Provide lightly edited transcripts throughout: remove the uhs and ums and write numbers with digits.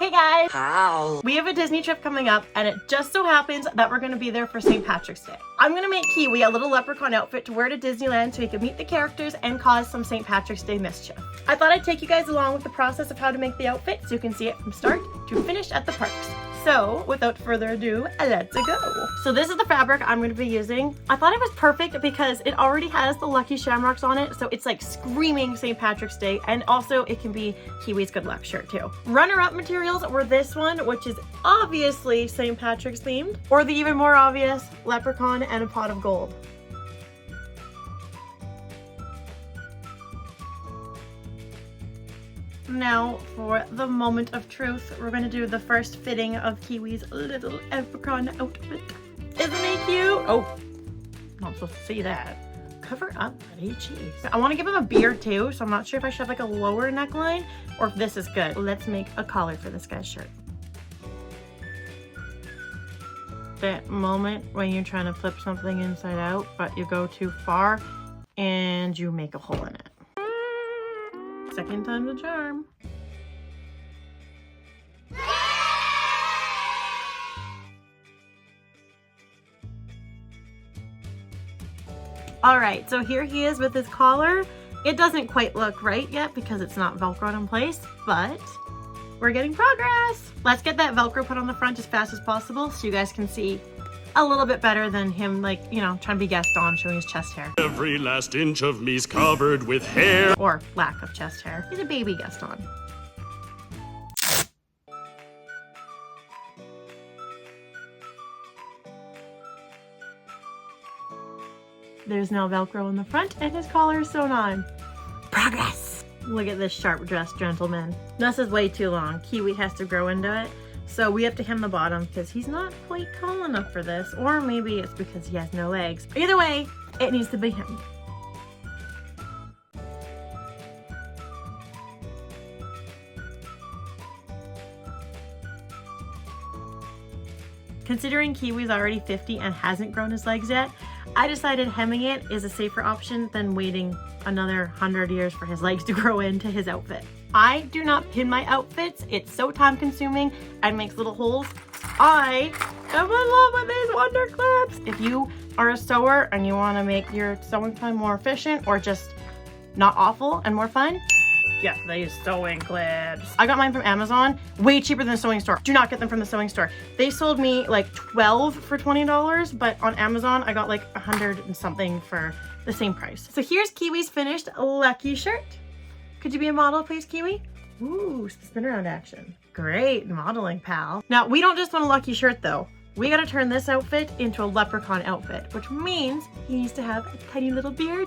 Hey guys! How? We have a Disney trip coming up and it just so happens that we're going to be there for St. Patrick's Day. I'm going to make Kiwi a little leprechaun outfit to wear to Disneyland so he can meet the characters and cause some St. Patrick's Day mischief. I thought I'd take you guys along with the process of how to make the outfit so you can see it from start to finish at the parks. So without further ado, let's go. So this is the fabric I'm going to be using. I thought it was perfect because it already has the lucky shamrocks on it, so it's like screaming St. Patrick's Day, and also it can be Kiwi's good luck shirt too. Runner-up materials were this one, which is obviously St. Patrick's themed, or the even more obvious leprechaun and a pot of gold. Now, for the moment of truth, we're going to do the first fitting of Kiwi's little leprechaun outfit. Isn't he cute? Oh, not supposed to see that. Cover up, buddy, jeez. I want to give him a beard too, so I'm not sure if I should have like a lower neckline or if this is good. Let's make a collar for this guy's shirt. That moment when you're trying to flip something inside out, but you go too far and you make a hole in it. Second time's a charm. All right, so here he is with his collar. It doesn't quite look right yet because it's not Velcroed in place, but we're getting progress. Let's get that Velcro put on the front as fast as possible so you guys can see a little bit better than him, like, you know, trying to be Gaston, showing his chest hair. Every last inch of me's covered with hair. Or lack of chest hair. He's a baby Gaston. There's no Velcro in the front and his collar is sewn on. Progress! Look at this sharp dressed gentleman. This is way too long. Kiwi has to grow into it. So we have to hem the bottom because he's not quite tall enough for this. Or maybe it's because he has no legs. Either way, it needs to be hemmed. Considering Kiwi's already 50 and hasn't grown his legs yet, I decided hemming it is a safer option than waiting another 100 years for his legs to grow into his outfit. I do not pin my outfits. It's so time consuming and makes little holes. I am in love with these wonder clips. If you are a sewer and you want to make your sewing time more efficient or just not awful and more fun, get these sewing clips. I got mine from Amazon, way cheaper than the sewing store. Do not get them from the sewing store. They sold me like 12 for $20, but on Amazon I got like 100 and something for the same price. So here's Kiwi's finished lucky shirt. Could you be a model, please, Kiwi? Ooh, spin around action. Great modeling, pal. Now, we don't just want a lucky shirt, though. We gotta turn this outfit into a leprechaun outfit, which means he needs to have a tiny little beard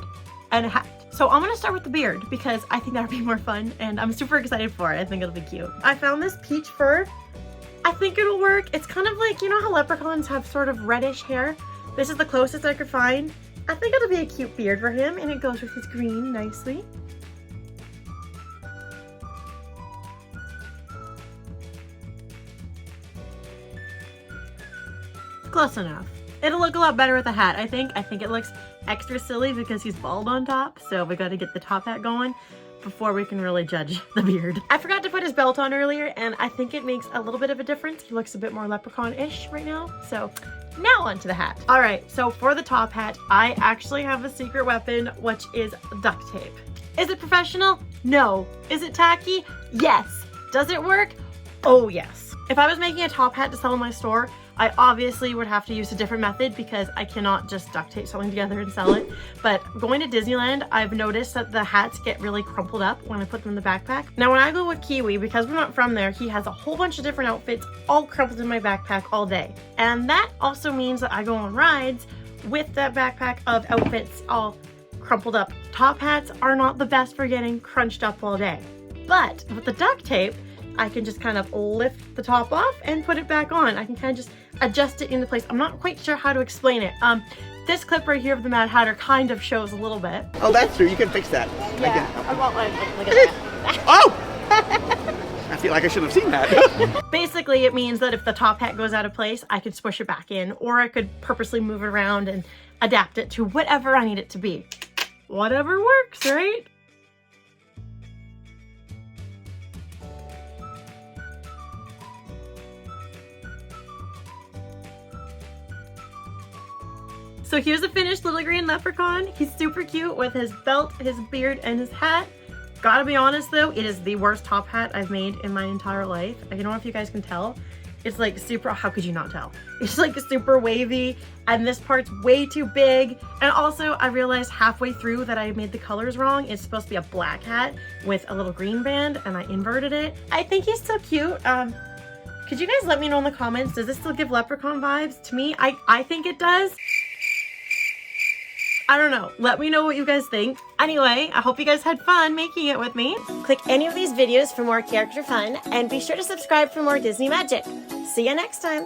and a hat. So I'm gonna start with the beard because I think that would be more fun and I'm super excited for it. I think it'll be cute. I found this peach fur. I think it'll work. It's kind of like, you know how leprechauns have sort of reddish hair? This is the closest I could find. I think it'll be a cute beard for him and it goes with his green nicely. Close enough. It'll look a lot better with a hat, I think. I think it looks extra silly because he's bald on top, so we gotta get the top hat going before we can really judge the beard. I forgot to put his belt on earlier, and I think it makes a little bit of a difference. He looks a bit more leprechaun-ish right now, so now onto the hat. All right, so for the top hat, I actually have a secret weapon, which is duct tape. Is it professional? No. Is it tacky? Yes. Does it work? Oh, yes. If I was making a top hat to sell in my store, I obviously would have to use a different method because I cannot just duct tape something together and sell it. But going to Disneyland, I've noticed that the hats get really crumpled up when I put them in the backpack. Now when I go with Kiwi, because we're not from there, he has a whole bunch of different outfits all crumpled in my backpack all day. And that also means that I go on rides with that backpack of outfits all crumpled up. Top hats are not the best for getting crunched up all day. But with the duct tape, I can just kind of lift the top off and put it back on. I can kind of just adjust it into place. I'm not quite sure how to explain it. This clip right here of the Mad Hatter kind of shows a little bit. Oh, that's true. You can fix that. Yeah, I won't look at that. Oh! I feel like I should have seen that. Basically, it means that if the top hat goes out of place, I could squish it back in, or I could purposely move it around and adapt it to whatever I need it to be. Whatever works, right? So here's a finished little green leprechaun. He's super cute with his belt, his beard, and his hat. Gotta be honest though, it is the worst top hat I've made in my entire life. I don't know if you guys can tell. It's like super, how could you not tell? It's like super wavy, and this part's way too big. And also I realized halfway through that I made the colors wrong. It's supposed to be a black hat with a little green band, and I inverted it. I think he's so cute. Could you guys let me know in the comments, does this still give leprechaun vibes? To me, I think it does. I don't know. Let me know what you guys think. Anyway, I hope you guys had fun making it with me. Click any of these videos for more character fun, and be sure to subscribe for more Disney magic. See you next time.